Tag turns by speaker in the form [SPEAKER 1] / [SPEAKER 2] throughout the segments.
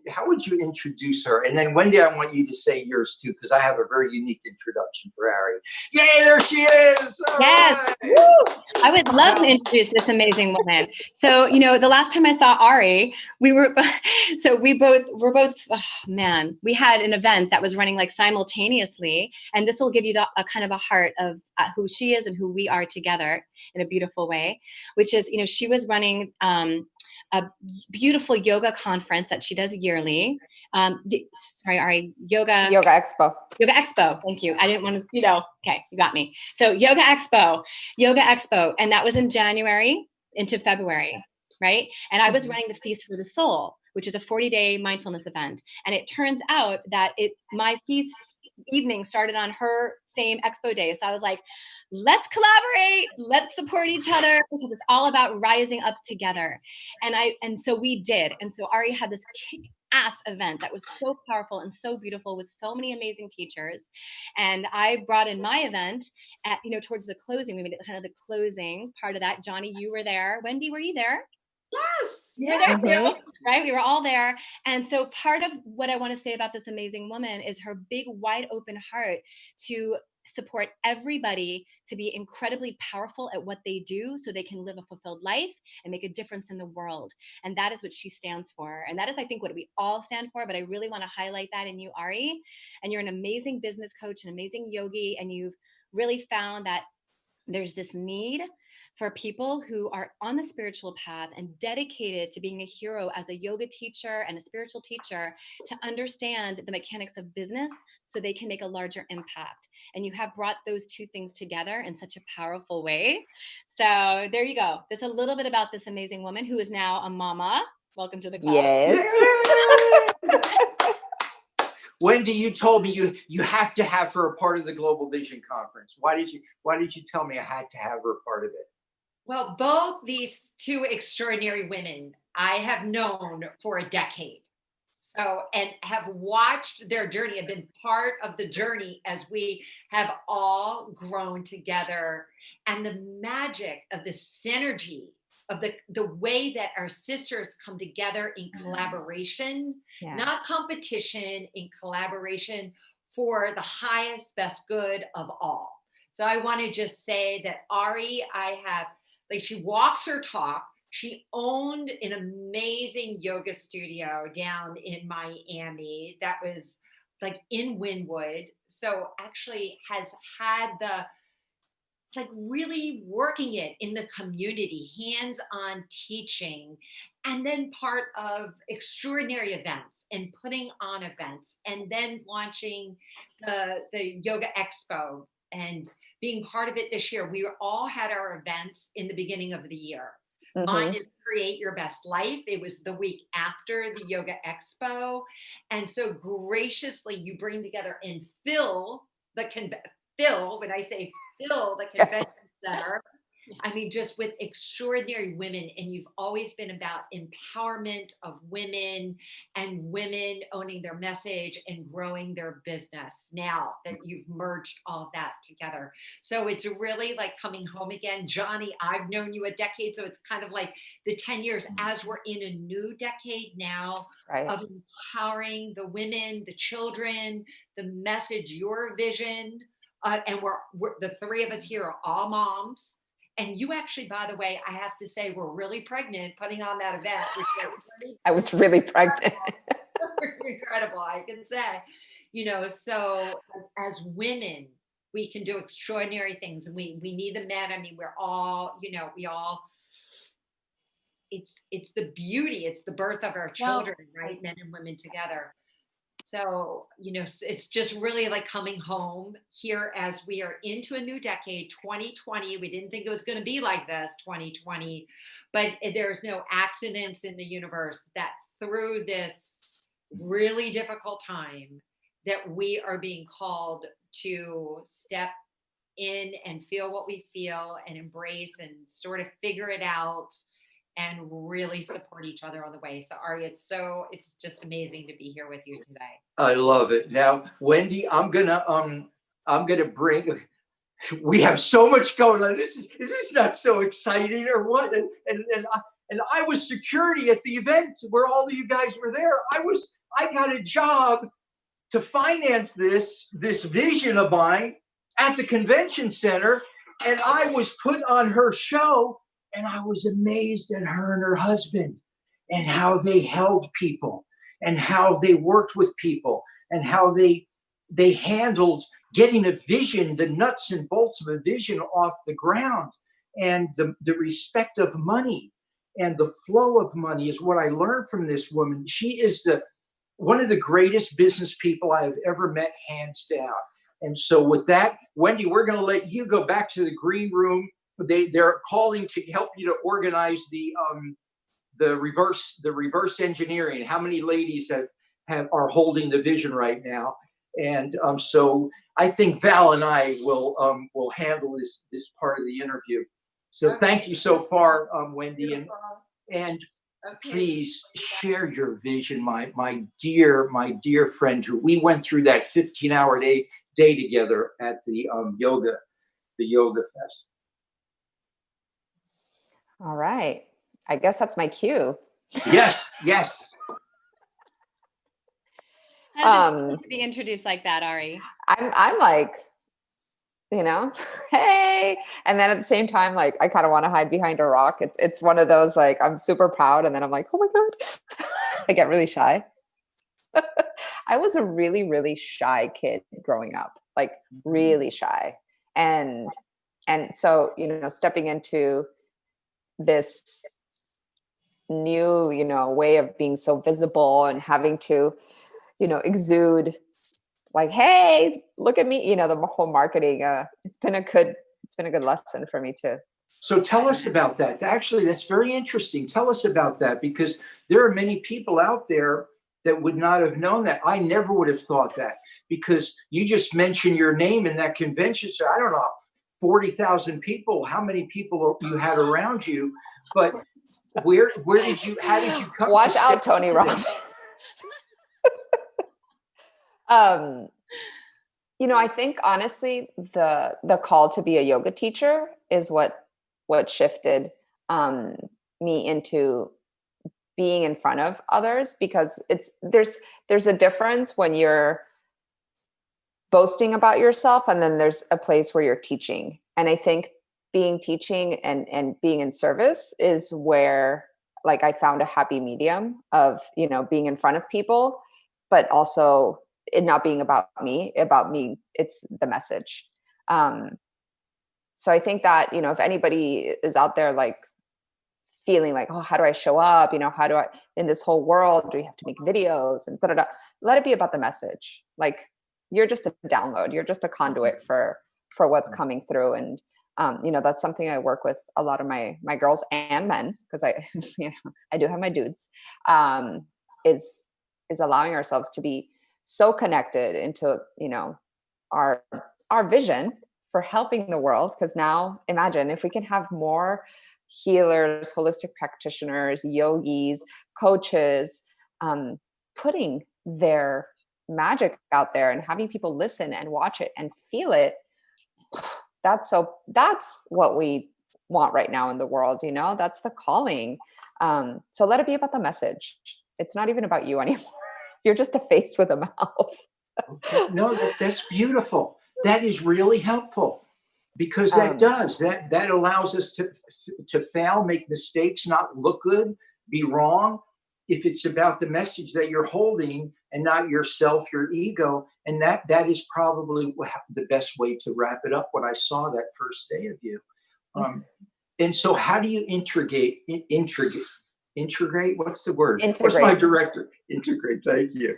[SPEAKER 1] how would you introduce her? And then Wendy, I want you to say yours too, because I have a very unique introduction for Ari. Yay, there she is. All
[SPEAKER 2] yes.
[SPEAKER 1] right.
[SPEAKER 2] I would love to introduce this amazing woman. So, you know, the last time I saw Ari, we're both, oh man, we had an event that was running like simultaneously. And this will give you a kind of a heart of who she is and who we are together in a beautiful way, which is, you know, she was running a beautiful yoga conference that she does yearly. Sorry, Ari, Yoga
[SPEAKER 3] Expo.
[SPEAKER 2] Yoga Expo. Thank you. I didn't want to, you know, okay, you got me. So Yoga Expo. And that was in January into February, right? And I was running the Feast for the Soul, which is a 40-day mindfulness event. And it turns out that my feast evening started on her same expo day. So I was like, let's collaborate, let's support each other, because it's all about rising up together. And so we did. And so Ari had this kick-ass event that was so powerful and so beautiful with so many amazing teachers. And I brought in my event at, you know, towards the closing. We made it kind of the closing part of that. Johnny, you were there. Wendy, were you there?
[SPEAKER 4] Yes.
[SPEAKER 2] Yeah. Right. We were all there. And so part of what I want to say about this amazing woman is her big, wide open heart to support everybody to be incredibly powerful at what they do so they can live a fulfilled life and make a difference in the world. And that is what she stands for. And that is, I think, what we all stand for. But I really want to highlight that in you, Ari. And you're an amazing business coach, an amazing yogi, and you've really found that there's this need for people who are on the spiritual path and dedicated to being a hero as a yoga teacher and a spiritual teacher to understand the mechanics of business so they can make a larger impact. And you have brought those two things together in such a powerful way. So there you go. That's a little bit about this amazing woman who is now a mama. Welcome to the club.
[SPEAKER 3] Yes.
[SPEAKER 1] Wendy, you told me you have to have her a part of the Global Vision Conference. Why did you tell me I had to have her a part of it?
[SPEAKER 4] Well, both these two extraordinary women I have known for a decade. So, and have watched their journey, have been part of the journey as we have all grown together, and the magic of the synergy of the way that our sisters come together in collaboration, not competition, in collaboration for the highest, best good of all. So I want to just say that Ari, she walks her talk. She owned an amazing yoga studio down in Miami that was like in Wynwood. So actually has had really working it in the community, hands-on teaching, and then part of extraordinary events and putting on events, and then launching the Yoga Expo and being part of it this year. We all had our events in the beginning of the year. Mm-hmm. Mine is Create Your Best Life. It was the week after the Yoga Expo. And so graciously you bring together and fill, when I say fill the convention center, I mean, just with extraordinary women. And you've always been about empowerment of women and women owning their message and growing their business now that you've merged all of that together. So it's really like coming home again. Johnny, I've known you a decade, so it's kind of like the 10 years as we're in a new decade now of empowering the women, the children, the message, your vision. And we're the three of us here are all moms. And you actually, by the way, I have to say, were really pregnant putting on that event.
[SPEAKER 3] I was really pregnant.
[SPEAKER 4] Incredible, I can say. You know, so as women, we can do extraordinary things. And we need the men. I mean, we're all, it's the beauty, it's the birth of our children, right? Men and women together. So, it's just really like coming home here as we are into a new decade, 2020. We didn't think it was going to be like this, 2020, but there's no accidents in the universe that through this really difficult time that we are being called to step in and feel what we feel and embrace and sort of figure it out and really support each other on the way. So Ari, it's just amazing to be here with you today.
[SPEAKER 1] I love it. Now, Wendy, I'm gonna bring. We have so much going on. Is this not so exciting or what? And And I was security at the event where all of you guys were there. I got a job to finance this vision of mine at the convention center. And I was put on her show, and I was amazed at her and her husband and how they held people and how they worked with people and how they handled getting a vision, the nuts and bolts of a vision off the ground, and the respect of money and the flow of money is what I learned from this woman. She is one of the greatest business people I have ever met, hands down. And so with that, Wendy, we're going to let you go back to the green room. They're calling to help you to organize the reverse engineering. How many ladies are holding the vision right now? And so I think Val and I will handle this part of the interview. So thank you so far, Wendy, and please share your vision, my dear friend, who we went through that 15-hour day together at the yoga fest.
[SPEAKER 3] All right. I guess that's my cue.
[SPEAKER 1] Yes.
[SPEAKER 2] How does it feel to be introduced like that, Ari?
[SPEAKER 3] I'm like, hey, and then at the same time, like, I kind of want to hide behind a rock. It's one of those, like, I'm super proud, and then I'm like, oh my God, I get really shy. I was a really, really shy kid growing up, like really shy. And so, stepping into this new, way of being so visible and having to, exude like, hey, look at me, the whole marketing, it's been a good lesson for me too.
[SPEAKER 1] So tell us about that. Actually, that's very interesting. Tell us about that, because there are many people out there that would not have known that. I never would have thought that, because you just mentioned your name in that convention. So I don't know, 40,000 people, how many people you had around you, but how did you come?
[SPEAKER 3] Watch out, Tony Robbins. I think honestly, the call to be a yoga teacher is what shifted me into being in front of others, because there's a difference when you're boasting about yourself, and then there's a place where you're teaching. And I think being teaching and being in service is where, like, I found a happy medium of, being in front of people, but also it not being about me, it's the message. So I think that, if anybody is out there, like, feeling like, oh, how do I show up? How do I, in this whole world, do we have to make videos and da-da-da? Let it be about the message. Like, you're just a download. You're just a conduit for what's coming through. And, that's something I work with a lot of my girls and men, because I do have my dudes, is allowing ourselves to be so connected into, our vision for helping the world. Because now imagine if we can have more healers, holistic practitioners, yogis, coaches, putting their magic out there and having people listen and watch it and feel it. That's what we want right now in the world. That's the calling. So let it be about the message. It's not even about you anymore. You're just a face with a mouth.
[SPEAKER 1] Okay. No, that's beautiful. That is really helpful, because that allows us to fail, make mistakes, not look good, be wrong. If it's about the message that you're holding and not yourself, your ego, and that is probably the best way to wrap it up. What I saw that first day of you, and so how do you integrate? What's the word?
[SPEAKER 3] Integrate.
[SPEAKER 1] What's my director? Integrate. Thank you.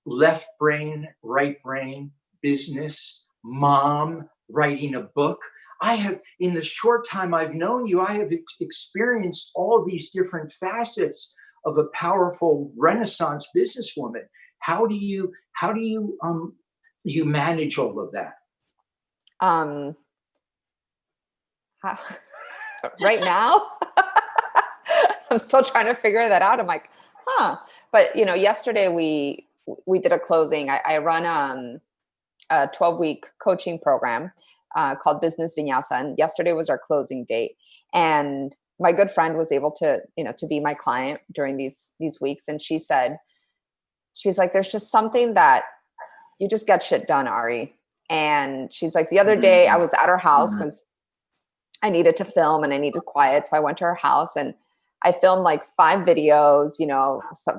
[SPEAKER 1] Left brain, right brain, business, mom, writing a book. I have, in the short time I've known you, I have experienced all these different facets of a powerful Renaissance businesswoman. How do you manage all of that?
[SPEAKER 3] Right now, I'm still trying to figure that out. I'm like, but yesterday we did a closing. I run a 12-week coaching program called Business Vinyasa, and yesterday was our closing date. And my good friend was able to, to be my client during these weeks. And she's like, there's just something that you just get shit done, Ari. And she's like, the other day I was at her house because I needed to film and I needed quiet. So I went to her house and I filmed like 5 videos,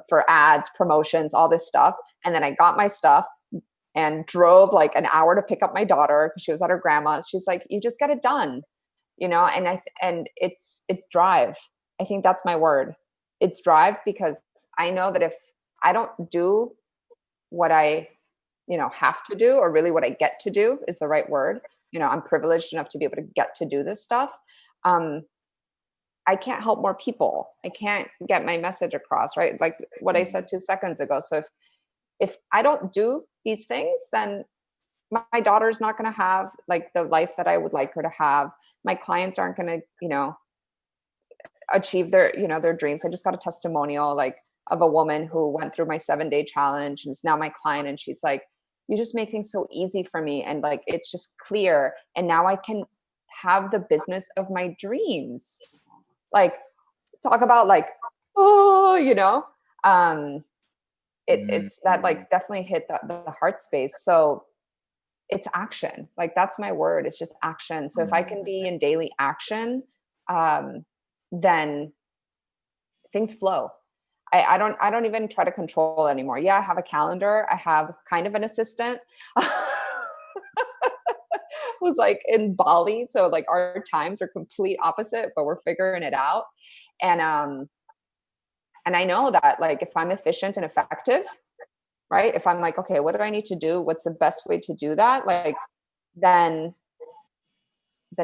[SPEAKER 3] for ads, promotions, all this stuff. And then I got my stuff and drove like an hour to pick up my daughter because she was at her grandma's. She's like, you just get it done, and it's drive. I think that's my word. It's drive, because I know that if I don't do what I, have to do, or really what I get to do is the right word. I'm privileged enough to be able to get to do this stuff. I can't help more people. I can't get my message across, right? Like what I said 2 seconds ago. So if I don't do these things, then my daughter's not going to have like the life that I would like her to have. My clients aren't going to, achieve their, their dreams. I just got a testimonial like of a woman who went through my 7-day challenge and is now my client. And she's like, you just make things so easy for me. And like, it's just clear. And now I can have the business of my dreams. Like talk about like, it's that like definitely hit the heart space. So it's action. Like that's my word. It's just action. So if I can be in daily action, then things flow. I don't even try to control anymore. Yeah, I have a calendar. I have kind of an assistant who's like in Bali. So like our times are complete opposite, but we're figuring it out. And I know that like if I'm efficient and effective, right? If I'm like, okay, what do I need to do? What's the best way to do that? Like, then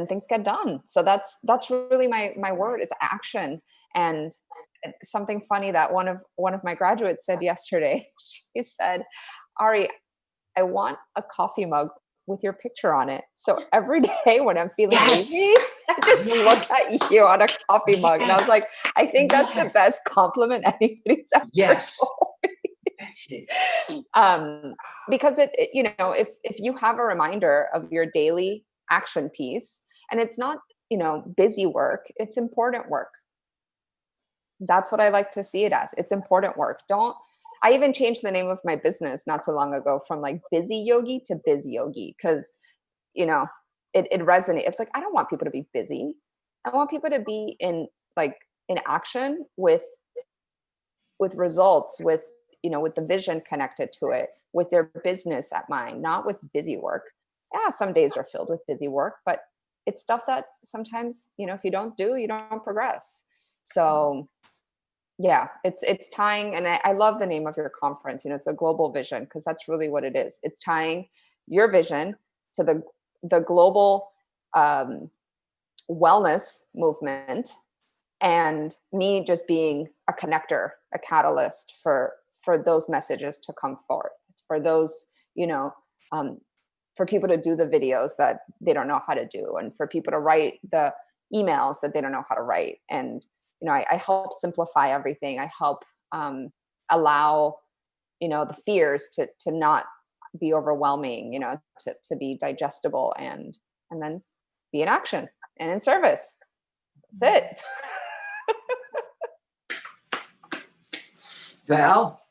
[SPEAKER 3] things get done. So that's really my word. It's action. And something funny that one of my graduates said yesterday, she said, Ari, I want a coffee mug with your picture on it. So every day when I'm feeling lazy, I just look at you on a coffee mug. And I was like, I think that's the best compliment anybody's ever told me. Because it if you have a reminder of your daily action piece, and it's not, busy work, it's important work. That's what I like to see it as. It's important work. I even changed the name of my business not too long ago from like Busy Yogi to Biz Yogi, because, it resonates. It's like, I don't want people to be busy. I want people to be in action with results, with the vision connected to it, with their business at mind, not with busy work. Yeah, some days are filled with busy work, but it's stuff that sometimes, if you don't do, you don't progress. So yeah, it's tying, and I love the name of your conference, it's a global vision, because that's really what it is. It's tying your vision to the global wellness movement, and me just being a connector, a catalyst for those messages to come forth, for those, for people to do the videos that they don't know how to do, and for people to write the emails that they don't know how to write. And, I help simplify everything. I help allow, the fears to not be overwhelming, to be digestible, and then be in action and in service. That's it.
[SPEAKER 1] Val?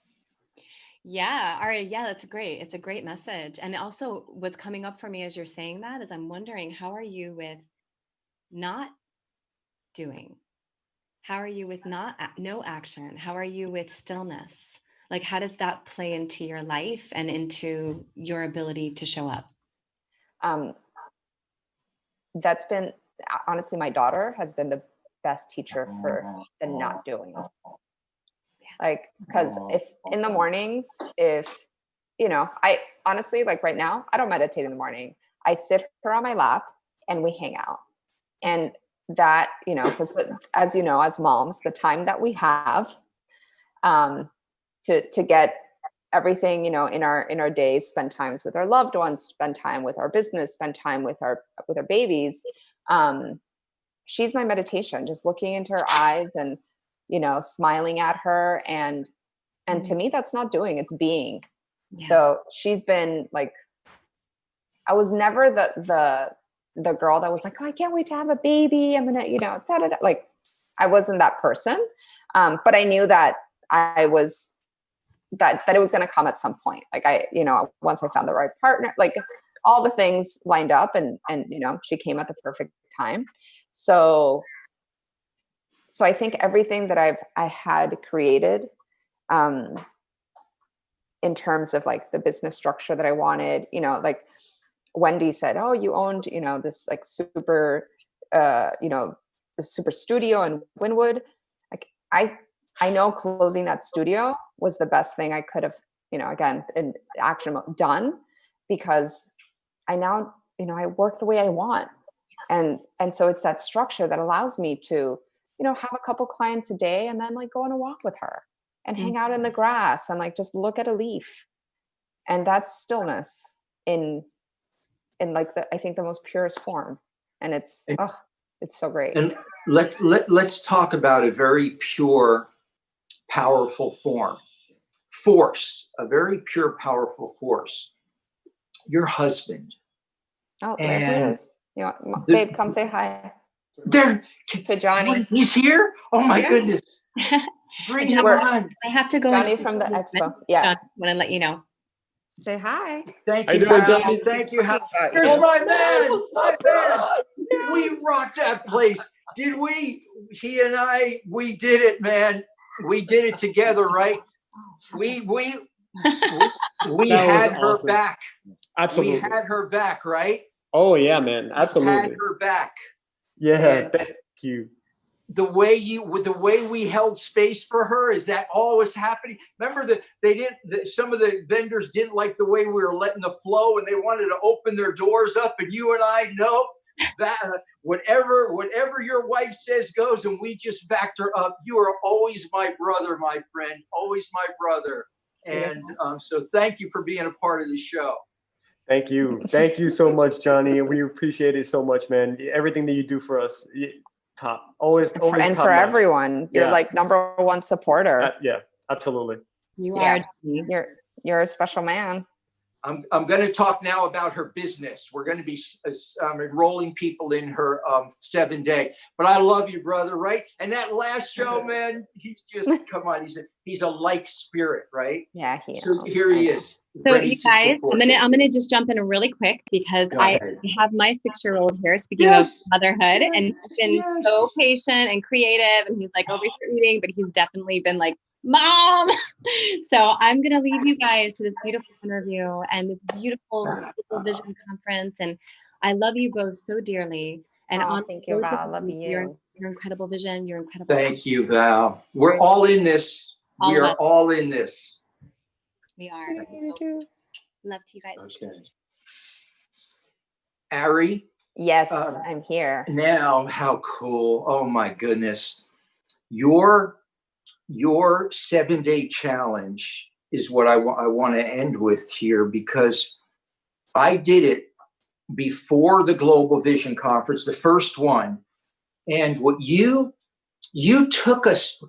[SPEAKER 2] Yeah, Ari, yeah, that's great. It's a great message. And also what's coming up for me as you're saying that is I'm wondering, how are you with not doing? How are you with no action? How are you with stillness? Like, how does that play into your life and into your ability to show up?
[SPEAKER 3] That's been, honestly, my daughter has been the best teacher for the not doing. Like, because if in the mornings, I honestly, like right now, I don't meditate in the morning. I sit her on my lap and we hang out. And that, because as as moms, the time that we have to get everything, in our days, spend times with our loved ones, spend time with our business, spend time with our babies. She's my meditation, just looking into her eyes and, smiling at her. And to me, that's not doing, it's being. Yes. So she's been like, I was never the girl that was like, oh, I can't wait to have a baby. I'm going to, like, I wasn't that person. But I knew that I was, that it was going to come at some point. Like once I found the right partner, like all the things lined up and, she came at the perfect time. So I think everything that I had created, in terms of like the business structure that I wanted, like Wendy said, oh, you owned, this like super, this super studio in Wynwood. Like I know closing that studio was the best thing I could have, again, in action done, because I now, I work the way I want. And so it's that structure that allows me to, have a couple clients a day and then like go on a walk with her and hang out in the grass and like just look at a leaf. And that's stillness in like I think the most purest form. And it's so great.
[SPEAKER 1] And let's talk about a very pure, powerful force, a very pure, powerful force. Your husband.
[SPEAKER 3] Oh, there he is. Babe, come say hi.
[SPEAKER 1] There,
[SPEAKER 3] to Johnny.
[SPEAKER 1] He's here. Oh my goodness! Bring him on.
[SPEAKER 2] I have to go.
[SPEAKER 3] Johnny from the expo. Yeah,
[SPEAKER 2] I want to let you know.
[SPEAKER 3] Say hi.
[SPEAKER 1] Thank you, Johnny. Thank you. Here's my man. My man. We rocked that place. Did we? He and I. We did it, man. We did it together, right? We had her back.
[SPEAKER 5] Absolutely.
[SPEAKER 1] We had her back, right?
[SPEAKER 5] Oh yeah, man. Absolutely.
[SPEAKER 1] We had her back.
[SPEAKER 5] Yeah, thank you.
[SPEAKER 1] The way we held space for her, is that all was happening? Remember that some of the vendors didn't like the way we were letting the flow, and they wanted to open their doors up, and you and I, nope, that whatever your wife says goes, and we just backed her up. You are always my brother, my friend, always my brother. And so thank you for being a part of the show.
[SPEAKER 5] Thank you. Thank you so much, Johnny. We appreciate it so much, man. Everything that you do for us, top. Always
[SPEAKER 3] and
[SPEAKER 5] top
[SPEAKER 3] for
[SPEAKER 5] notch.
[SPEAKER 3] everyone. You're like number one supporter.
[SPEAKER 5] Yeah, absolutely.
[SPEAKER 2] You are.
[SPEAKER 3] You're a special man.
[SPEAKER 1] I'm going to talk now about her business. We're going to be enrolling people in her 7-day. But I love you, brother, right? And that last show, man, he's just, come on. He's a like spirit, right?
[SPEAKER 3] Yeah, he is.
[SPEAKER 1] So here he is.
[SPEAKER 2] So you guys, I'm gonna just jump in really quick, because I have my 6-year-old here, speaking of motherhood, and he's been so patient and creative, and he's like over here eating, but he's definitely been like, Mom. So I'm gonna leave you guys to this beautiful interview and this beautiful vision conference, and I love you both so dearly. And
[SPEAKER 3] thank you, Val. I love you.
[SPEAKER 2] Your incredible vision. Your incredible.
[SPEAKER 1] Thank you, Val. We're all in this. We are all in this.
[SPEAKER 2] We are. Love to you guys.
[SPEAKER 1] Okay. Ari?
[SPEAKER 3] Yes, I'm here.
[SPEAKER 1] Now, how cool. Oh my goodness. Your 7-day challenge is what I want to end with here, because I did it before the Global Vision Conference, the first one. And what you took us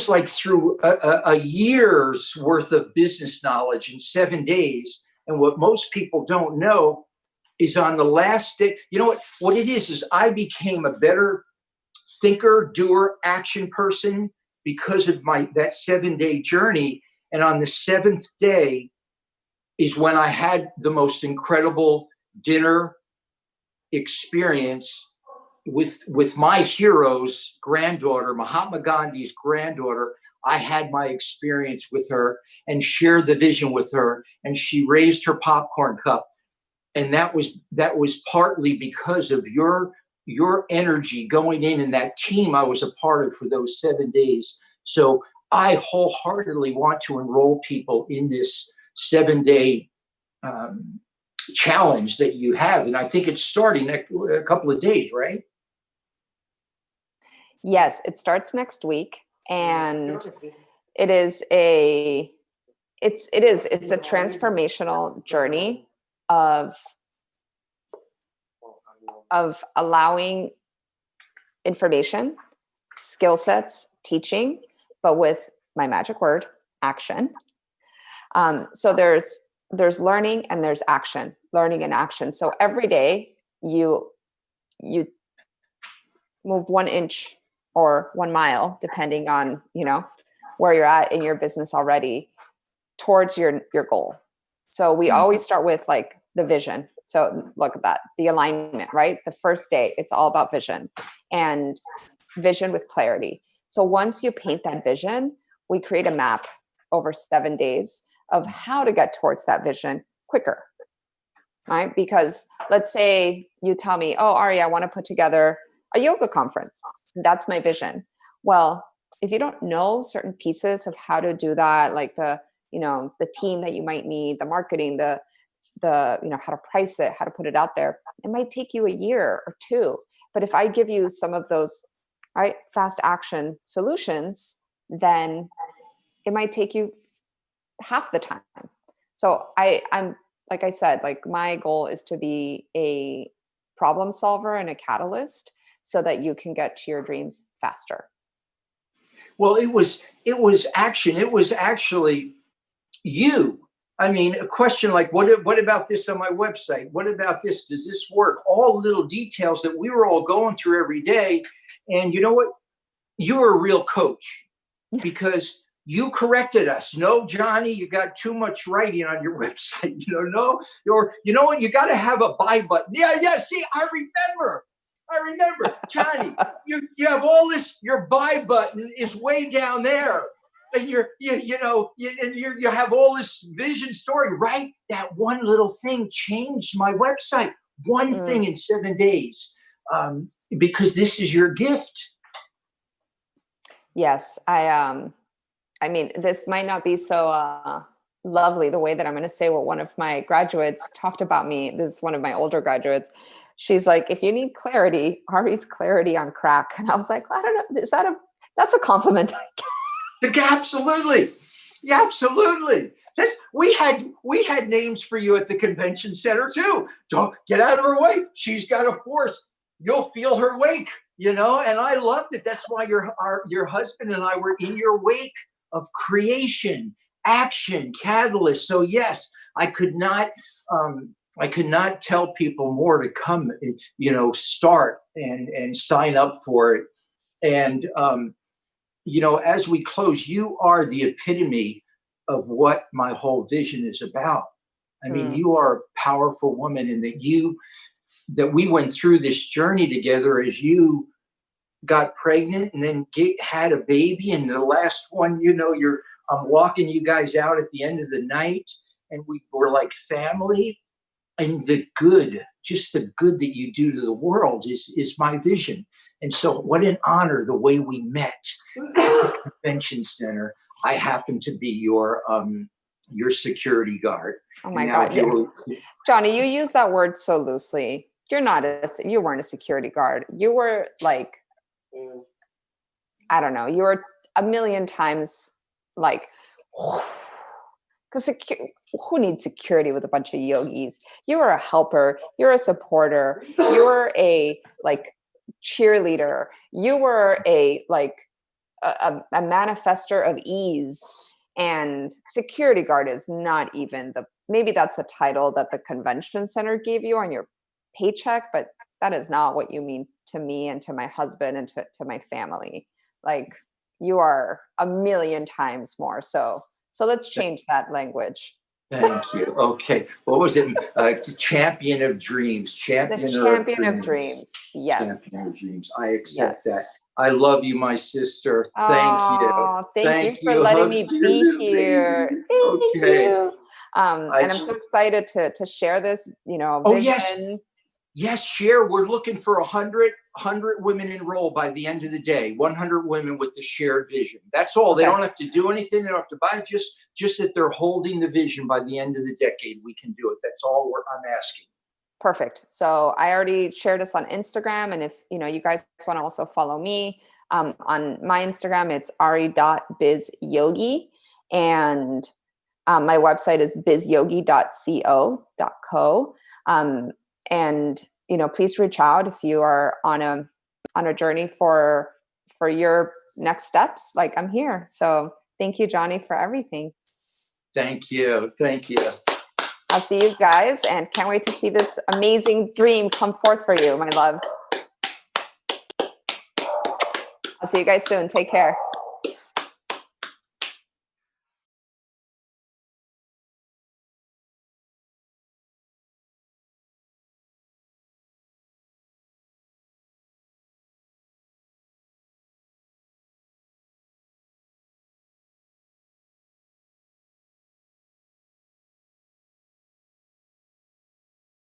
[SPEAKER 1] like through a year's worth of business knowledge in 7 days. And what most people don't know is on the last day, you know what it is I became a better thinker, doer, action person because of that 7-day journey. And on the 7th day is when I had the most incredible dinner experience with my hero's granddaughter, Mahatma Gandhi's granddaughter. I had my experience with her and shared the vision with her, and she raised her popcorn cup. And that was partly because of your energy going in that team I was a part of for those 7 days. So I wholeheartedly want to enroll people in this 7-day challenge that you have. And I think it's starting a couple of days, right?
[SPEAKER 3] Yes, it starts next week. And it's a transformational journey of allowing information, skill sets, teaching, but with my magic word, action. So there's learning and there's action, learning and action. So every day you move 1 inch or 1 mile, depending on, where you're at in your business already, towards your goal. So we always start with like the vision. So look at that, the alignment, right? The first day, it's all about vision and vision with clarity. So once you paint that vision, we create a map over 7 days of how to get towards that vision quicker, right? Because let's say you tell me, oh, Ari, I want to put together a yoga conference. That's my vision. Well, if you don't know certain pieces of how to do that, like the team that you might need, the marketing, the how to price it, how to put it out there, it might take you a year or 2. But if I give you some of those, right, fast action solutions, then it might take you half the time. So I'm, like I said, like my goal is to be a problem solver and a catalyst so that you can get to your dreams faster.
[SPEAKER 1] Well, it was action. It was actually you. I mean, a question like, what about this on my website? What about this? Does this work? All little details that we were all going through every day. And you know what? You were a real coach because you corrected us. No, Johnny, you got too much writing on your website. No, or you know what? You got to have a buy button. Yeah. See, I remember, Johnny. You have all this. Your buy button is way down there, and you have all this vision story. Right, that one little thing changed my website. One thing in 7 days, because this is your gift.
[SPEAKER 3] Yes, I mean, this might not be so lovely the way that I'm going to say what one of my graduates talked about me. This is one of my older graduates. She's like, if you need clarity, Ari's clarity on crack. And I was like, I don't know. That's a compliment.
[SPEAKER 1] Absolutely. Yeah, absolutely. We had names for you at the convention center too. Don't get out of her way. She's got a force. You'll feel her wake, and I loved it. That's why your husband and I were in your wake of creation, action, catalyst. So yes, I could not tell people more to come, start and sign up for it. And, as we close, you are the epitome of what my whole vision is about. I mean, you are a powerful woman in that we went through this journey together as you got pregnant and then had a baby. And the last one, I'm walking you guys out at the end of the night and we were like family. And the good that you do to the world is my vision. And so what an honor the way we met at the convention center. I happen to be your security guard.
[SPEAKER 3] Oh my God. Johnny, you use that word so loosely. You weren't a security guard. You were like, I don't know. You were a million times like, because who needs security with a bunch of yogis? You were a helper. You're a supporter. You were a cheerleader. You were a manifester of ease. And security guard is not even maybe that's the title that the convention center gave you on your paycheck, but that is not what you mean to me and to my husband and to my family. Like, you are a million times more. So let's change that language.
[SPEAKER 1] Thank you. Okay. What was it? Champion of dreams. Champion
[SPEAKER 3] of dreams. Yes.
[SPEAKER 1] Champion of dreams. I accept that. I love you, my sister. Thank you.
[SPEAKER 3] Thank you for letting me be here. Thank you. And I'm so excited to share this, vision.
[SPEAKER 1] Oh, yes. Yes, share. We're looking for 100 women enrolled by the end of the day. 100 women with the shared vision. That's all. They don't have to do anything. They don't have to buy. Just that they're holding the vision by the end of the decade. We can do it. That's all I'm asking.
[SPEAKER 3] Perfect. So I already shared this on Instagram. And if you guys want to also follow me on my Instagram, it's ari.bizyogi. And my website is bizyogi.co. And please reach out if you are on a journey for your next steps. Like, I'm here. So thank you, Johnny, for everything.
[SPEAKER 1] Thank you.
[SPEAKER 3] I'll see you guys and can't wait to see this amazing dream come forth for you, my love. I'll see you guys soon. Take care.